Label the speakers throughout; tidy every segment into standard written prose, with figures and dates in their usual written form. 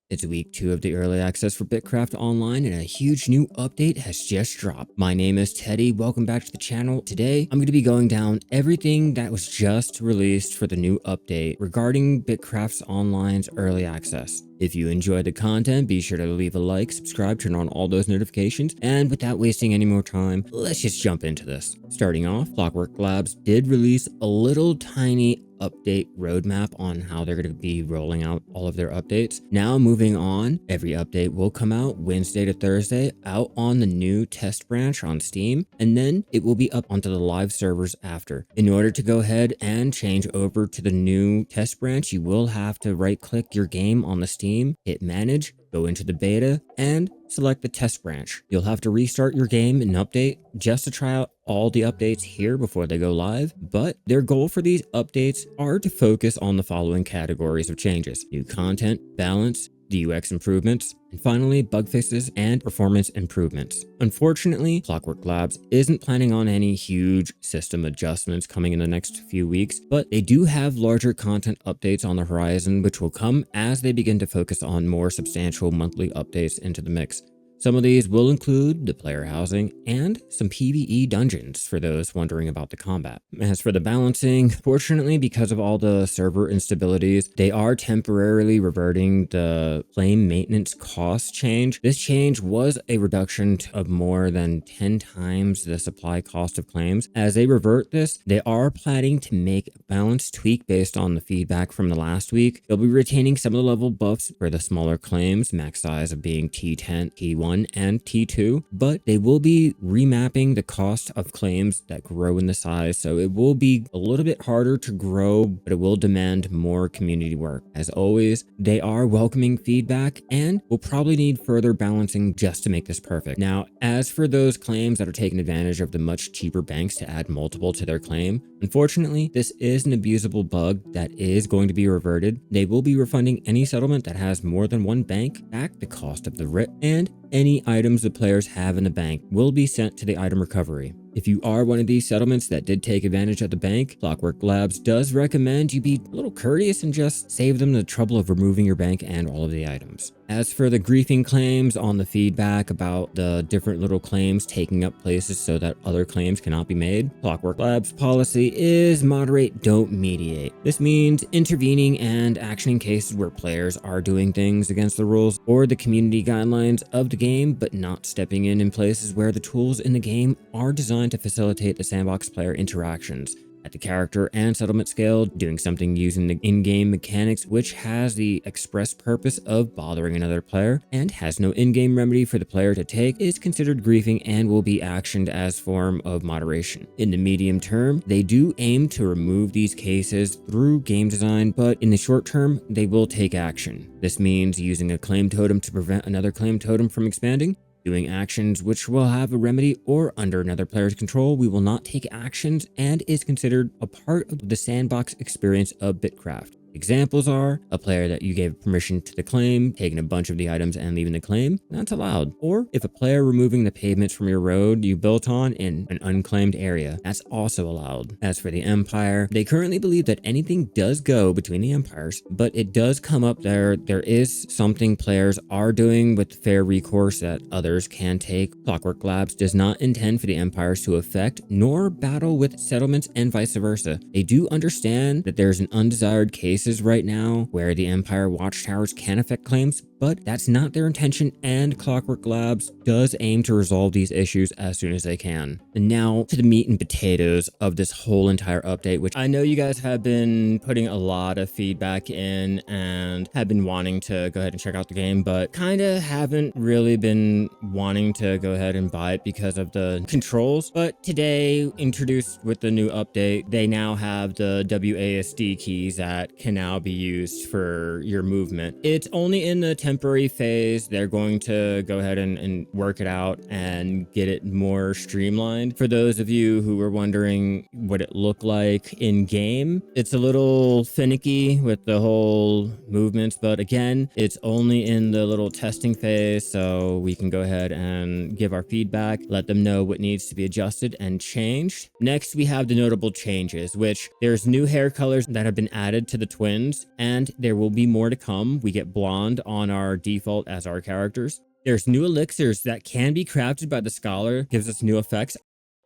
Speaker 1: It's week 2 of the early access for Bitcraft Online, and a huge new update has just dropped. My name is Teddy. Welcome back to the channel. Today, I'm going to be going down everything that was just released for the new update regarding Bitcraft Online's early access. If you enjoyed the content, be sure to leave a like, subscribe, turn on all those notifications, and without wasting any more time, let's just jump into this. Starting off, Clockwork Labs did release a little tiny update roadmap on how they're going to be rolling out all of their updates. Now moving on, every update will come out Wednesday to Thursday out on the new test branch on Steam, and then it will be up onto the live servers after. In order to go ahead and change over to the new test branch, you will have to right click your game on the Steam, hit manage, go into the beta, and select the test branch. You'll have to restart your game and update just to try out all the updates here before they go live, but their goal for these updates are to focus on the following categories of changes: new content, balance, the UX improvements, and finally bug fixes and performance improvements. Unfortunately, Clockwork Labs isn't planning on any huge system adjustments coming in the next few weeks, but they do have larger content updates on the horizon, which will come as they begin to focus on more substantial monthly updates into the mix. Some of these will include the player housing and some PvE dungeons for those wondering about the combat. As for the balancing, fortunately, because of all the server instabilities, they are temporarily reverting the claim maintenance cost change. This change was a reduction of more than 10 times the supply cost of claims. As they revert this, they are planning to make a balance tweak based on the feedback from the last week. They'll be retaining some of the level buffs for the smaller claims, max size of being T10, T1, and T2, but they will be remapping the cost of claims that grow in the size, so it will be a little bit harder to grow, but it will demand more community work. As always, they are welcoming feedback and will probably need further balancing just to make this perfect. Now, as for those claims that are taking advantage of the much cheaper banks to add multiple to their claim, unfortunately, this is an abusable bug that is going to be reverted. They will be refunding any settlement that has more than one bank back the cost of the RIP, and any items the players have in the bank will be sent to the item recovery. If you are one of these settlements that did take advantage of the bank, Clockwork Labs does recommend you be a little courteous and just save them the trouble of removing your bank and all of the items. As for the griefing claims on the feedback about the different little claims taking up places so that other claims cannot be made, Clockwork Labs policy is moderate, don't mediate. This means intervening and actioning cases where players are doing things against the rules or the community guidelines of the game, but not stepping in places where the tools in the game are designed to facilitate the sandbox player interactions. At the character and settlement scale, doing something using the in-game mechanics which has the express purpose of bothering another player and has no in-game remedy for the player to take is considered griefing and will be actioned as form of moderation. In the medium term, they do aim to remove these cases through game design, but in the short term, they will take action. This means using a claim totem to prevent another claim totem from expanding, doing actions which will have a remedy, or under another player's control, we will not take actions and is considered a part of the sandbox experience of Bitcraft. Examples are a player that you gave permission to the claim, taking a bunch of the items and leaving the claim, that's allowed. Or if a player removing the pavements from your road you built on in an unclaimed area, that's also allowed. As for the Empire, they currently believe that anything does go between the empires, but it does come up there is something players are doing with fair recourse that others can take. Clockwork Labs does not intend for the empires to affect nor battle with settlements and vice versa. They do understand that there's an undesired case right now where the Empire watchtowers can affect claims, but that's not their intention, and Clockwork Labs does aim to resolve these issues as soon as they can. And now to the meat and potatoes of this whole entire update, which I know you guys have been putting a lot of feedback in and have been wanting to go ahead and check out the game, but kind of haven't really been wanting to go ahead and buy it because of the controls. But today, introduced with the new update, they now have the WASD keys that can now be used for your movement. It's only in the temporary phase. They're going to go ahead and work it out and get it more streamlined. For those of you who were wondering what it looked like in game, it's a little finicky with the whole movements, but again, it's only in the little testing phase, so we can go ahead and give our feedback, let them know what needs to be adjusted and changed. Next, we have the notable changes, which there's new hair colors that have been added to the twins, and there will be more to come. We get blonde on our default as our characters. There's new elixirs that can be crafted by the scholar, gives us new effects.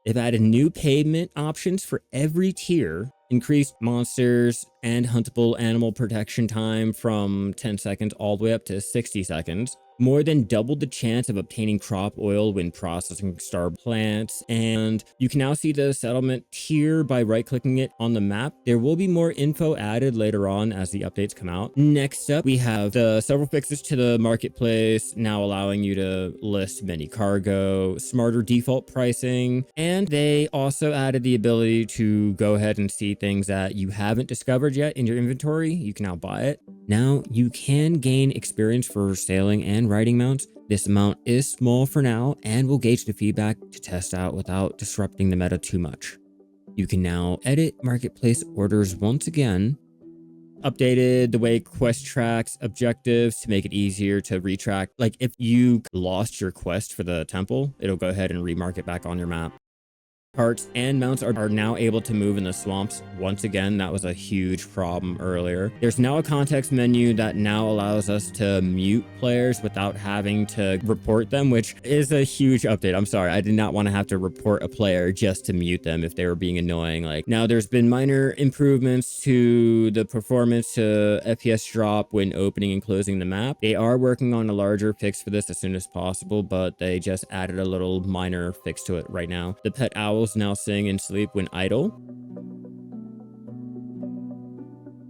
Speaker 1: They've added new payment options for every tier, increased monsters and huntable animal protection time from 10 seconds all the way up to 60 seconds. More than doubled the chance of obtaining crop oil when processing star plants, and you can now see the settlement tier by right-clicking it on the map. There will be more info added later on as the updates come out. Next up, we have the several fixes to the marketplace, now allowing you to list many cargo, smarter default pricing, and they also added the ability to go ahead and see things that you haven't discovered yet in your inventory. You can now buy it. Now you can gain experience for sailing and riding mounts. This amount is small for now and will gauge the feedback to test out without disrupting the meta too much. You can now edit marketplace orders once again. Updated the way quest tracks objectives to make it easier to retrack. Like if you lost your quest for the temple, it'll go ahead and remark it back on your map. Carts and mounts are now able to move in the swamps. Once again, that was a huge problem earlier. There's now a context menu that now allows us to mute players without having to report them, which is a huge update. I'm sorry, I did not want to have to report a player just to mute them if they were being annoying. Like now there's been minor improvements to the performance to FPS drop when opening and closing the map. They are working on a larger fix for this as soon as possible, but they just added a little minor fix to it right now. The pet owls now sing and sleep when idle.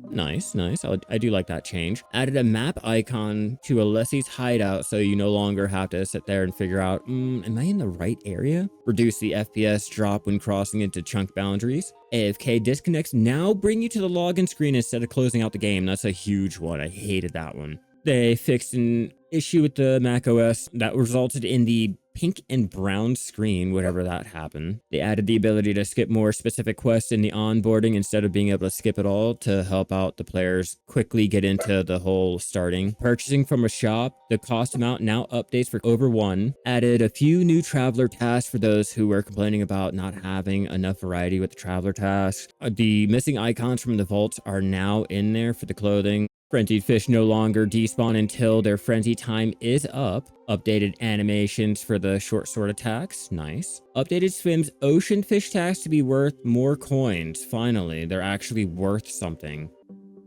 Speaker 1: Nice. I do like that change. Added a map icon to Alessi's hideout so you no longer have to sit there and figure out, am I in the right area? Reduce the FPS drop when crossing into chunk boundaries. AFK disconnects now bring you to the login screen instead of closing out the game. That's a huge one. I hated that one. They fixed an issue with the macOS that resulted in the pink and brown screen, whatever that happened. They added the ability to skip more specific quests in the onboarding instead of being able to skip it all to help out the players quickly get into the whole starting. Purchasing from a shop, the cost amount now updates for over 1. Added a few new traveler tasks for those who were complaining about not having enough variety with the traveler tasks. The missing icons from the vaults are now in there for the clothing. Frenzied fish no longer despawn until their frenzy time is up. Updated animations for the short sword attacks. Nice. Updated swims ocean fish tags to be worth more coins. Finally, they're actually worth something.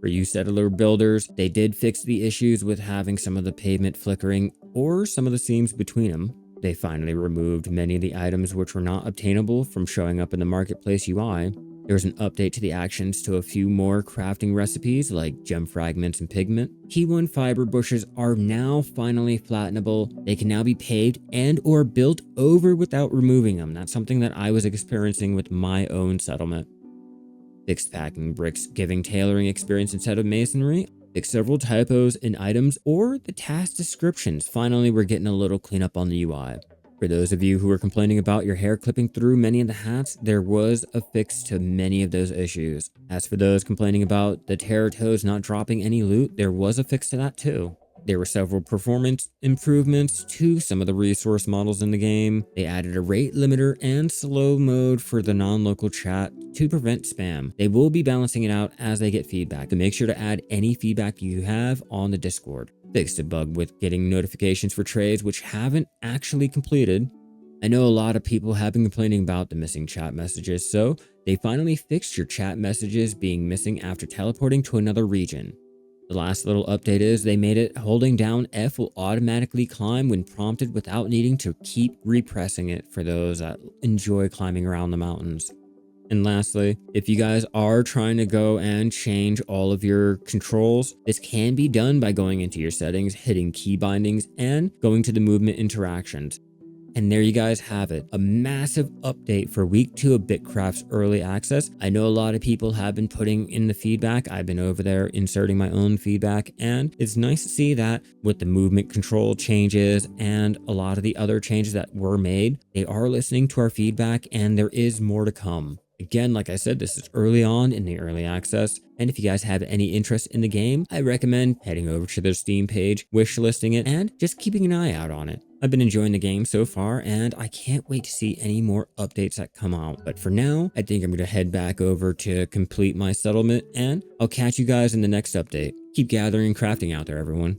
Speaker 1: For you settler builders, they did fix the issues with having some of the pavement flickering or some of the seams between them. They finally removed many of the items which were not obtainable from showing up in the marketplace UI. There's an update to the actions to a few more crafting recipes like gem fragments and pigment. T1 fiber bushes are now finally flattenable. They can now be paved and or built over without removing them. That's something that I was experiencing with my own settlement. Fixed packing bricks, giving tailoring experience instead of masonry. Fixed several typos in items or the task descriptions. Finally, we're getting a little cleanup on the UI. For those of you who were complaining about your hair clipping through many of the hats, there was a fix to many of those issues. As for those complaining about the terror toads not dropping any loot, there was a fix to that too. There were several performance improvements to some of the resource models in the game. They added a rate limiter and slow mode for the non-local chat to prevent spam. They will be balancing it out as they get feedback, so make sure to add any feedback you have on the Discord. Fixed a bug with getting notifications for trades which haven't actually completed. I know a lot of people have been complaining about the missing chat messages, so they finally fixed your chat messages being missing after teleporting to another region. The last little update is they made it holding down F will automatically climb when prompted without needing to keep repressing it for those that enjoy climbing around the mountains. And lastly, if you guys are trying to go and change all of your controls, this can be done by going into your settings, hitting key bindings, and going to the movement interactions. And there you guys have it, a massive update for week 2 of Bitcraft's early access. I know a lot of people have been putting in the feedback. I've been over there inserting my own feedback, and it's nice to see that with the movement control changes and a lot of the other changes that were made, they are listening to our feedback and there is more to come. Again, like I said, this is early on in the early access, and if you guys have any interest in the game, I recommend heading over to their Steam page, wishlisting it, and just keeping an eye out on it. I've been enjoying the game so far, and I can't wait to see any more updates that come out. But for now, I think I'm going to head back over to complete my settlement, and I'll catch you guys in the next update. Keep gathering and crafting out there, everyone.